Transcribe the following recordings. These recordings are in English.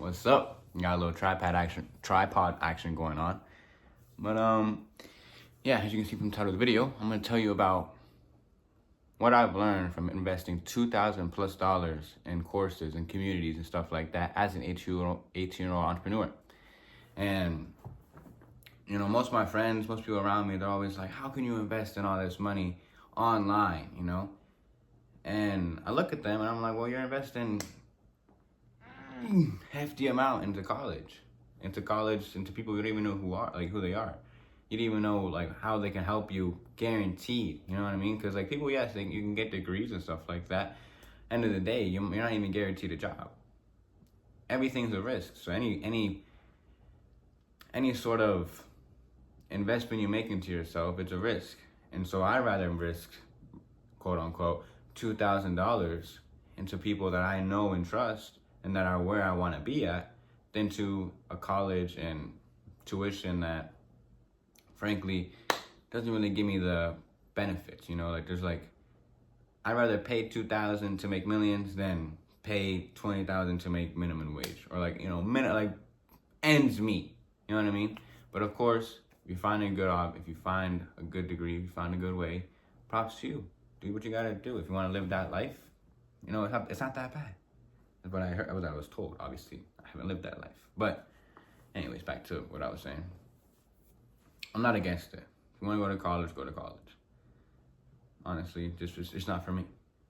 What's up? Got a little tripod action going on. But yeah, as you can see from the title of the video, I'm gonna tell you about what I've learned from investing $2,000+ in courses and communities and stuff like that as an 18-year-old entrepreneur. And most of my friends, most people around me, they're always like, how can you invest in all this money online, And I look at them and I'm like, well, you're investing hefty amount into college, into people you don't even know who they are. You don't even know like how they can help you, guaranteed. You know what I mean? Because like people, yes, you can get degrees and stuff like that. End of the day, you're not even guaranteed a job. Everything's a risk. So any sort of investment you make into yourself, it's a risk. And so I'd rather risk, quote unquote, $2,000 into people that I know and trust and that are where I want to be at, than to a college and tuition that, frankly, doesn't really give me the benefits. I'd rather pay $2,000 to make millions than pay $20,000 to make minimum wage, or ends meet. You know what I mean? But of course, if you find a good degree, if you find a good way, props to you. Do what you gotta do. If you want to live that life, it's not that bad. That's what I heard, what I was told. Obviously, I haven't lived that life. But anyways, back to what I was saying. I'm not against it. If you want to go to college, go to college. Honestly, it's not for me.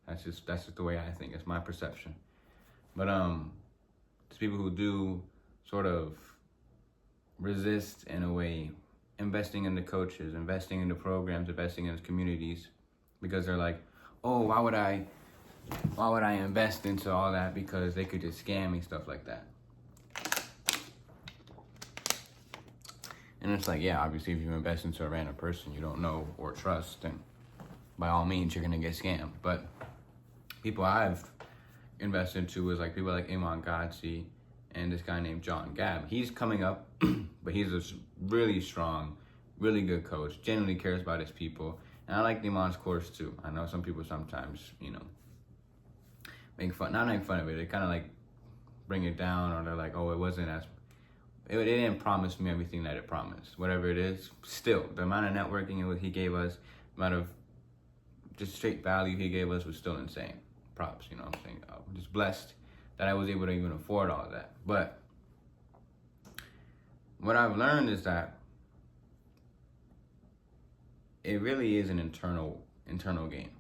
That's just the way I think. It's my perception. But to people who do sort of resist, in a way, investing in the coaches, investing in the programs, investing in the communities, because they're like, oh, why would I invest into all that, because they could just scam me, stuff like that. And it's like, yeah, obviously if you invest into a random person you don't know or trust, then by all means you're gonna get scammed. But people I've invested into is like people like Iman Gadzhi and this guy named John Gab. He's coming up, but he's a really strong, really good coach, genuinely cares about his people. And I like Iman's course too. I know some people sometimes, not make fun of it. They kind of like bring it down, or they're like, oh, it didn't promise me everything that it promised. Whatever it is, still, the amount of networking he gave us, the amount of just straight value he gave us was still insane. Props, I'm saying. I'm just blessed that I was able to even afford all of that. But what I've learned is that it really is an internal game.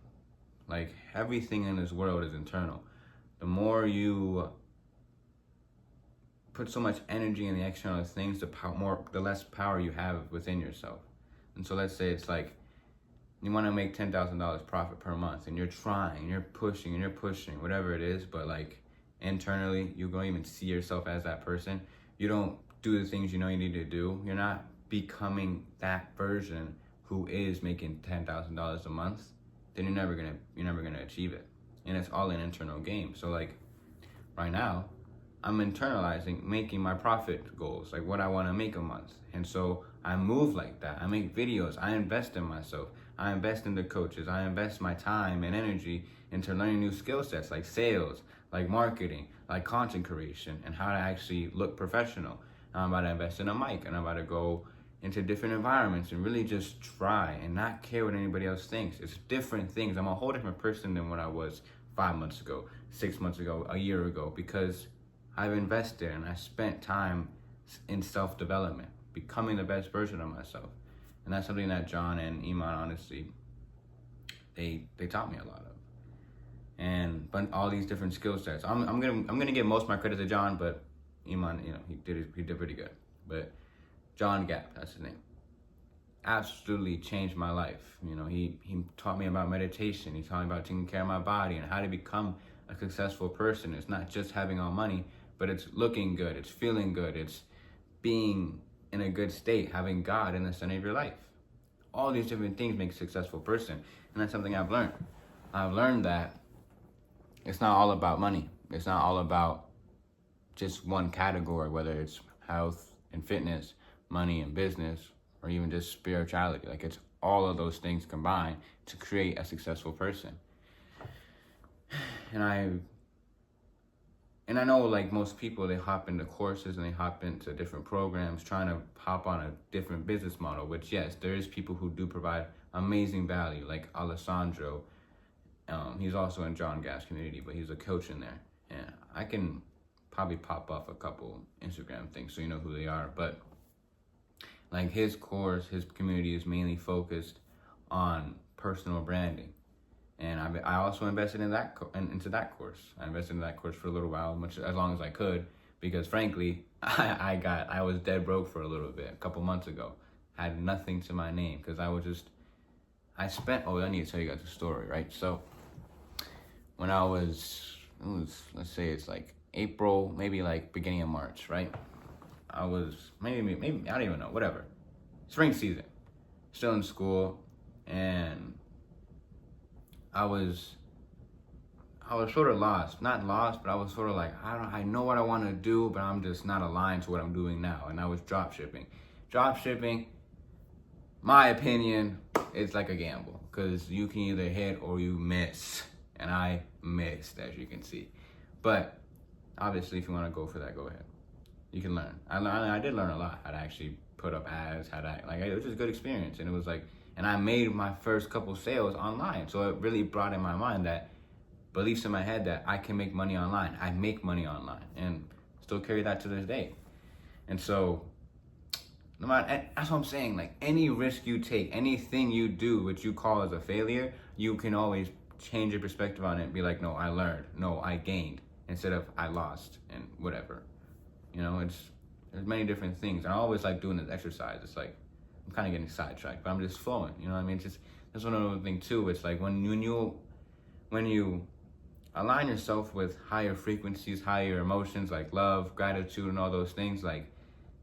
Like, everything in this world is internal. The more you put so much energy in the external things, the less power you have within yourself. And so let's say it's like you want to make $10,000 profit per month, and you're trying, you're pushing, whatever it is, but like internally, you don't even see yourself as that person. You don't do the things you need to do. You're not becoming that version who is making $10,000 a month. Then you're never gonna achieve it. And it's all an internal game. So like right now, I'm internalizing making my profit goals, like what I want to make a month. And so I move like that. I make videos. I invest in myself. I invest in the coaches. I invest my time and energy into learning new skill sets, like sales, like marketing, like content creation, and how to actually look professional. I'm about to invest in a mic, and I'm about to go into different environments and really just try and not care what anybody else thinks. It's different things. I'm a whole different person than what I was 5 months ago, 6 months ago, a year ago, because I've invested and I spent time in self-development, becoming the best version of myself. And that's something that John and Iman, honestly, they taught me a lot of. But all these different skill sets. I'm gonna give most of my credit to John, but Iman, he did pretty good. But John Gap, that's his name, absolutely changed my life. He taught me about meditation. He taught me about taking care of my body and how to become a successful person. It's not just having all money, but it's looking good, it's feeling good, it's being in a good state, having God in the center of your life. All these different things make a successful person. And that's something I've learned. I've learned that it's not all about money. It's not all about just one category, whether it's health and fitness, money and business, or even just spirituality. Like, it's all of those things combined to create a successful person. And and I know like most people, they hop into courses and they hop into different programs trying to hop on a different business model, which yes, there is people who do provide amazing value, like Alessandro. He's also in John Gass community, but he's a coach in there. And I can probably pop off a couple Instagram things so you know who they are. But like his course, his community is mainly focused on personal branding. And I also invested in into that course. I invested in that course for a little while, as long as I could, because frankly, I was dead broke for a little bit, a couple months ago. Had nothing to my name because I need to tell you guys a story, right? So when let's say it's like April, maybe like beginning of March, right? I was maybe I don't even know, whatever. Spring season, still in school, and I was sort of lost. Not lost, but I was sort of like, I know what I want to do, but I'm just not aligned to what I'm doing now. And I was drop shipping. Drop shipping, my opinion, it's like a gamble because you can either hit or you miss. And I missed, as you can see. But obviously, if you want to go for that, go ahead. You can learn. I did learn a lot. How to actually put up ads, it was just a good experience. And it was like, and I made my first couple sales online. So it really brought in my mind that beliefs in my head that I can make money online. I make money online and still carry that to this day. And so, that's what I'm saying. Like any risk you take, anything you do, which you call as a failure, you can always change your perspective on it and be like, no, I learned. No, I gained instead of I lost and whatever. There's many different things. And I always like doing this exercise. It's like, I'm kind of getting sidetracked, but I'm just flowing. You know what I mean? That's one other thing too. It's like when you align yourself with higher frequencies, higher emotions like love, gratitude, and all those things, like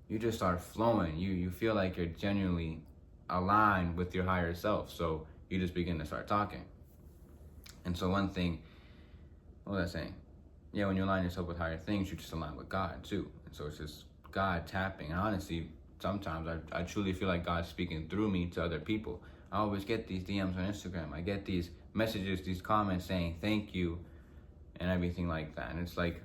you just start flowing. You feel like you're genuinely aligned with your higher self. So you just begin to start talking. And so one thing, what was I saying? Yeah, when you align yourself with higher things, you just align with God too. And so it's just God tapping. And honestly, sometimes I truly feel like God's speaking through me to other people. I always get these DMs on Instagram. I get these messages, these comments saying thank you and everything like that. And it's like,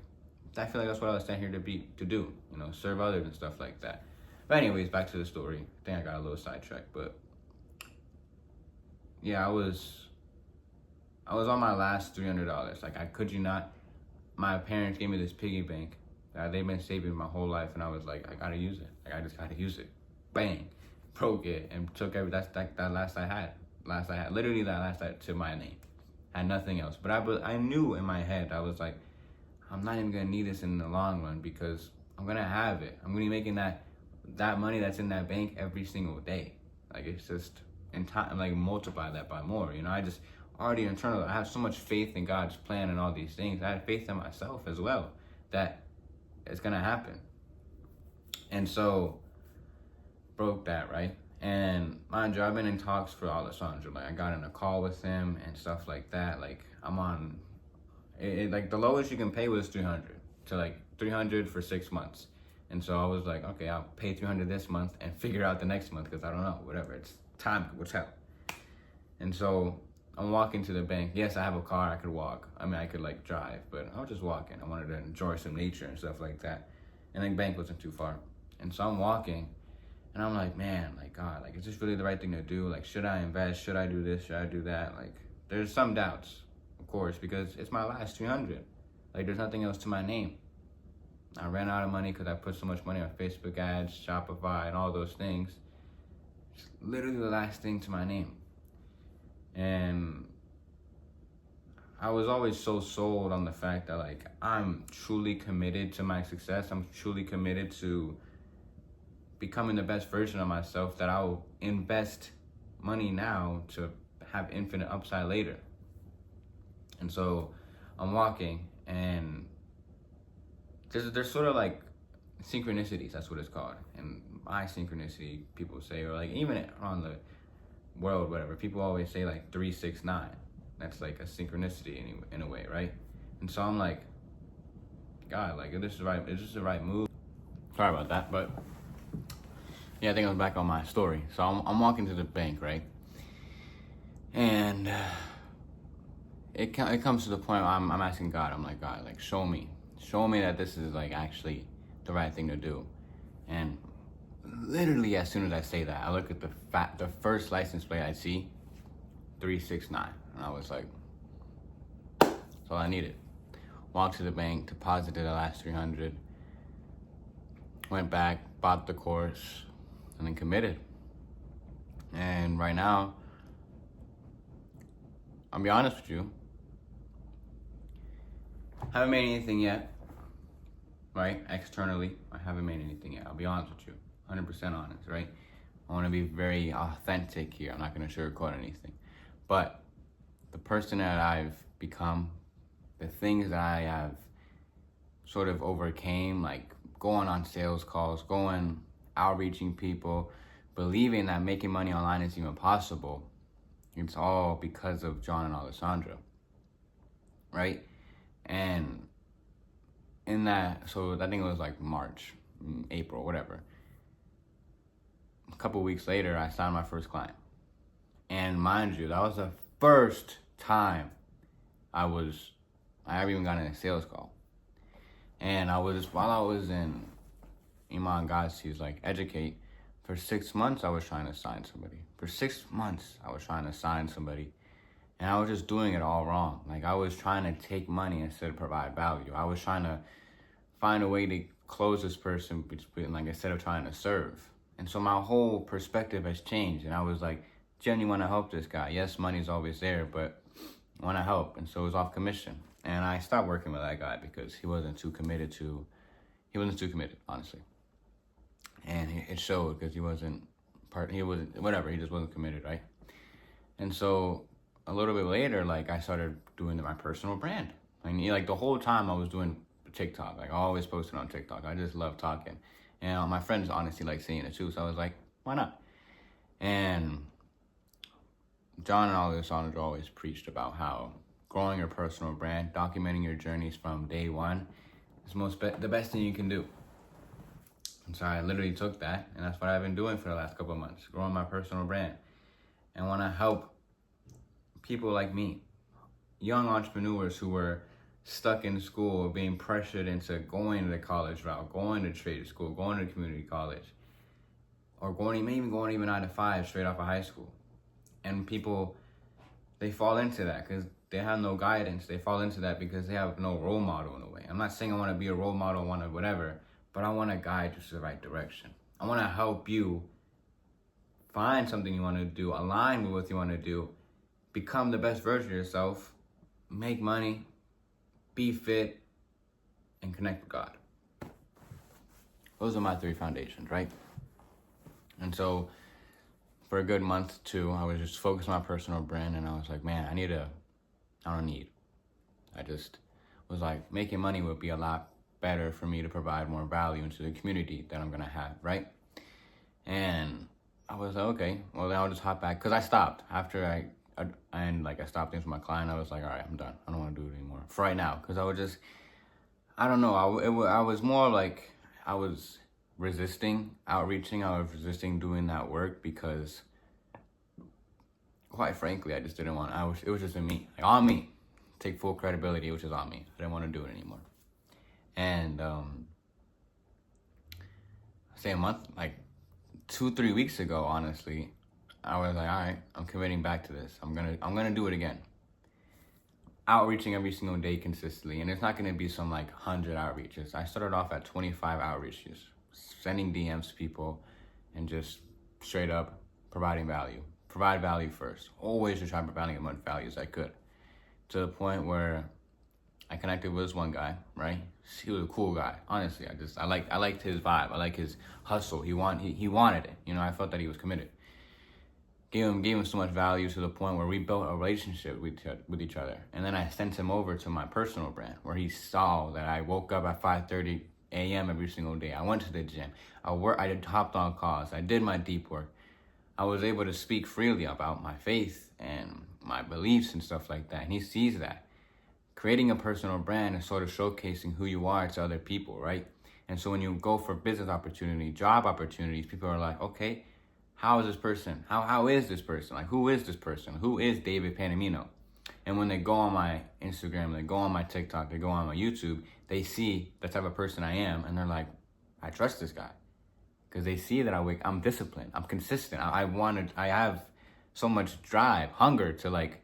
I feel like that's what I was sent here to do, serve others and stuff like that. But anyways, back to the story. I think I got a little sidetracked, but yeah, I was on my last $300. Like, I could you not, my parents gave me this piggy bank that they've been saving my whole life, and I was like, I gotta use it. Like, I just gotta use it. Bang, broke it, and took that last I had. Literally that last I had to my name. Had nothing else. But I knew in my head, I was like, I'm not even gonna need this in the long run because I'm gonna have it. I'm gonna be making that money that's in that bank every single day. Like, it's just in time, like multiply that by more. I just already internal. I have so much faith in God's plan and all these things. I had faith in myself as well that it's gonna happen. And so broke that, right? And mind you, I've been in talks for Alessandro. Like, I got in a call with him and stuff like that. Like, I'm on like the lowest you can pay was 300 to like 300 for 6 months. And so I was like, okay, I'll pay 300 this month and figure out the next month because I don't know, whatever. It's time will tell. And so I'm walking to the bank. Yes, I have a car. I could walk. I mean, I could like drive, but I was just walking. I wanted to enjoy some nature and stuff like that. And the bank wasn't too far. And so I'm walking and I'm like, man, like, God, like, is this really the right thing to do? Like, should I invest? Should I do this? Should I do that? Like, there's some doubts, of course, because it's my last 300. Like, there's nothing else to my name. I ran out of money because I put so much money on Facebook ads, Shopify, and all those things. It's literally the last thing to my name. And I was always so sold on the fact that, like, I'm truly committed to my success. I'm truly committed to becoming the best version of myself, that I will invest money now to have infinite upside later. And so I'm walking, and there's sort of like synchronicities, that's what it's called. And my synchronicity, people say, or like even around the world, whatever, people always say like 369. That's like a synchronicity in a way, right? And so I'm like, God, like, is this the right move? Sorry about that, but yeah, I think I'm back on my story. So I'm walking to the bank, right? And it comes to the point where I'm asking God, I'm like, God, like, show me Show me that this is like actually the right thing to do. And literally as soon as I say that, I look at the first license plate I see, 369, and I was like, that's all I needed. Walked to the bank, deposited the last 300, went back, bought the course, and then committed. And right now, I'll be honest with you, I haven't made anything yet, right? Externally, I haven't made anything yet. I'll be honest with you, 100% honest, right? I want to be very authentic here. I'm not going to sugarcoat anything. But the person that I've become, the things that I have sort of overcame, like going on sales calls, going outreaching people, believing that making money online is even possible, it's all because of John and Alessandra, right? And in that, so I think it was like March, April, whatever. A couple weeks later, I signed my first client. And mind you, that was the first time I ever even got in a sales call. And while I was in Iman Ghazi's like Educate, for 6 months I was trying to sign somebody. For 6 months I was trying to sign somebody. And I was just doing it all wrong. Like I was trying to take money instead of provide value. I was trying to find a way to close this person, like instead of trying to serve. And so my whole perspective has changed. And I was like, Jen, you want to help this guy? Yes, money's always there, but I want to help. And so it was off commission. And I stopped working with that guy because he wasn't too committed, honestly. And it showed because he just wasn't committed, right? And so a little bit later, like I started doing my personal brand. I mean, like the whole time I was doing TikTok, like always posting on TikTok. I just love talking. And my friends honestly like seeing it too. So I was like, why not? And John and Alessandro always preached about how growing your personal brand, documenting your journeys from day one is the best thing you can do. And so I literally took that, and that's what I've been doing for the last couple of months, growing my personal brand. And want to help people like me, young entrepreneurs who were stuck in school, being pressured into going to the college route, going to trade school, going to community college, or maybe going even 9 to 5 straight off of high school. And people, they fall into that because they have no guidance. They fall into that because they have no role model in a way. I'm not saying I want to be a role model, whatever, but I want to guide you to the right direction. I want to help you find something you want to do, align with what you want to do, become the best version of yourself, make money, be fit, and connect with God. Those are my 3 foundations, right? And so for a good month, too, I was just focused on my personal brand, and I was like, man, I just was like, making money would be a lot better for me to provide more value into the community that I'm going to have, right? And I was like, okay, well, then I'll just hop back. Because I stopped. After I stopped things with my client, I was like, all right, I'm done. I don't want to do it anymore for right now. Because I don't know. I was more like, I was resisting outreaching. I was resisting doing that work because, quite frankly, I just didn't want, it was just in me, like on me. Take full credibility, which is on me. I didn't want to do it anymore. And say a month, like 2-3 weeks ago, honestly, I was like, all right, I'm committing back to this. I'm gonna do it again. Outreaching every single day consistently, and it's not gonna be some like 100 outreaches. I started off at 25 outreaches, sending DMs to people, and just straight up providing value. Provide value first. Always just try providing as much value as I could. To the point where I connected with this one guy, right? He was a cool guy. Honestly, I liked his vibe. I like his hustle. He wanted it. You know, I felt that he was committed. Gave him so much value to the point where we built a relationship with each other. And then I sent him over to my personal brand, where he saw that I woke up at 5:30 a.m. every single day. I went to the gym. I hopped on calls. I did my deep work. I was able to speak freely about my faith and my beliefs and stuff like that. And he sees that. Creating a personal brand is sort of showcasing who you are to other people, right? And so when you go for business opportunity, job opportunities, people are like, okay, how is this person? How is this person? Like, who is this person? Who is David Panamino? And when they go on my Instagram, they go on my TikTok, they go on my YouTube, they see the type of person I am, and they're like, I trust this guy. Because they see that I'm disciplined, I'm consistent. I have so much drive, hunger to like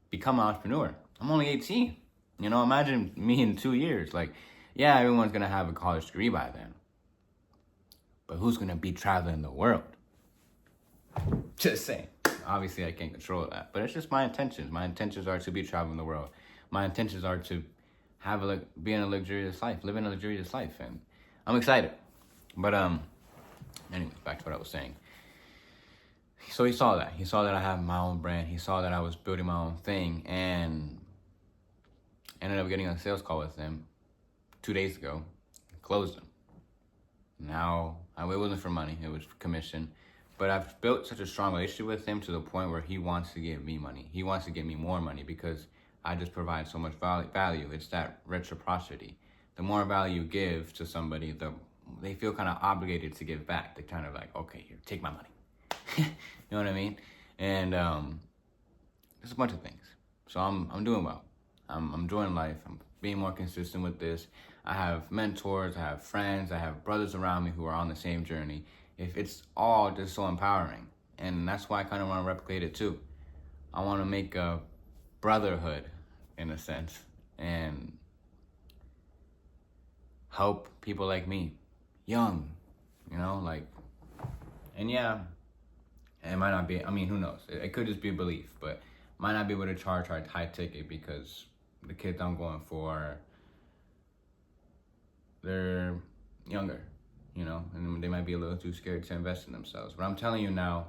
become an entrepreneur. I'm only 18. You know, imagine me in 2 years. Like, yeah, everyone's gonna have a college degree by then. But who's gonna be traveling the world? Just saying. Obviously, I can't control that. But it's just my intentions. My intentions are to be traveling the world. My intentions are to be in a luxurious life, live in a luxurious life. And I'm excited. But, anyways, back to what I was saying. So he saw that. He saw that I have my own brand. He saw that I was building my own thing. And ended up getting a sales call with him 2 days ago. Closed him. Now, it wasn't for money. It was for commission. But I've built such a strong relationship with him to the point where he wants to give me money. He wants to give me more money because I just provide so much value. It's that reciprocity. The more value you give to somebody, they feel kind of obligated to give back. They're kind of like, okay, here, take my money. You know what I mean? And there's a bunch of things. So I'm doing well. I'm enjoying life. I'm being more consistent with this. I have mentors, I have friends, I have brothers around me who are on the same journey. It's all just so empowering. And that's why I kind of want to replicate it too. I want to make a brotherhood, in a sense, and help people like me, young, you know, like, and yeah, it might not be, who knows? It could just be a belief, but might not be able to charge a high ticket because the kids I'm going for, they're younger, you know, and they might be a little too scared to invest in themselves. But I'm telling you now,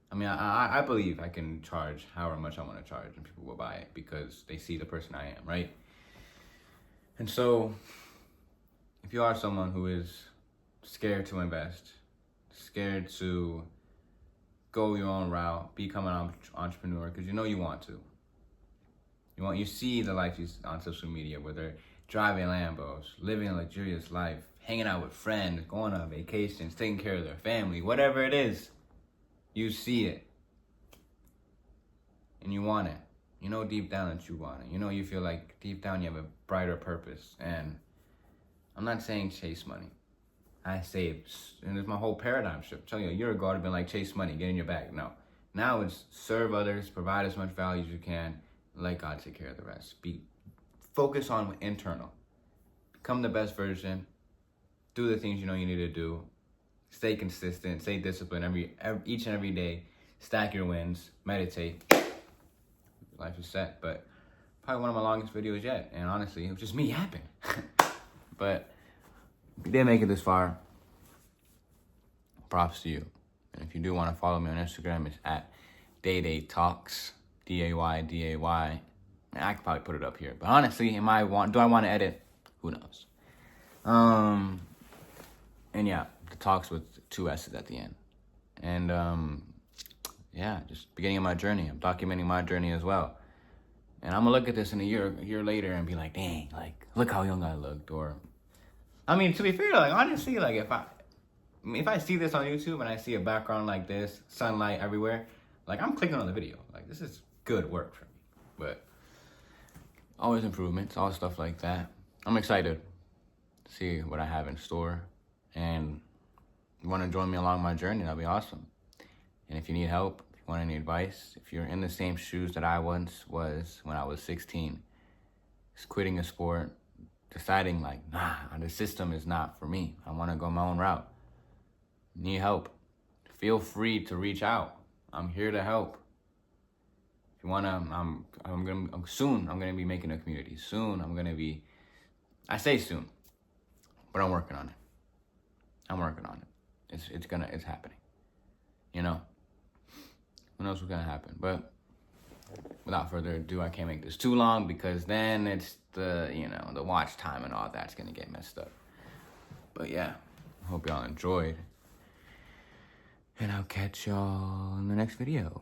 I believe I can charge however much I want to charge and people will buy it because they see the person I am, right? And so, if you are someone who is scared to invest, scared to go your own route, become an entrepreneur, because you know you want to. You see the life on social media where they're driving Lambos, living a luxurious life, hanging out with friends, going on vacations, taking care of their family, whatever it is. You see it. And you want it. You know deep down that you want it. You know you feel like deep down you have a brighter purpose. And I'm not saying chase money. I say, and it's my whole paradigm shift. I'm telling you, a year ago I'd have been like, chase money, get in your bag. No. Now it's serve others, provide as much value as you can, let God take care of the rest. Focus on internal. Become the best version. Do the things you know you need to do. Stay consistent. Stay disciplined each and every day. Stack your wins. Meditate. Life is set. But probably one of my longest videos yet. And honestly, it was just me yapping. But if you did make it this far, props to you. And if you do want to follow me on Instagram, it's at Daydaytalkss. Dayday. And I could probably put it up here. But honestly, do I want to edit? Who knows? And yeah, the talks with 2 S's at the end. And yeah, just beginning of my journey. I'm documenting my journey as well. And I'm gonna look at this in a year later and be like, dang, like, look how young I looked. Or, to be fair, like, honestly, like, if I see this on YouTube and I see a background like this, sunlight everywhere, like, I'm clicking on the video. Like, this is good work for me. But always improvements, all stuff like that. I'm excited to see what I have in store. And if you want to join me along my journey, that'd be awesome. And if you need help, if you want any advice, if you're in the same shoes that I once was when I was 16, just quitting a sport, deciding like, nah, the system is not for me. I want to go my own route. Need help? Feel free to reach out. I'm here to help. If you wanna, soon I'm gonna be making a community. I say soon, but I'm working on it. It's happening. You know, who knows what's gonna happen? But without further ado, I can't make this too long because then it's the watch time and all that's gonna get messed up. But yeah, I hope y'all enjoyed. And I'll catch y'all in the next video.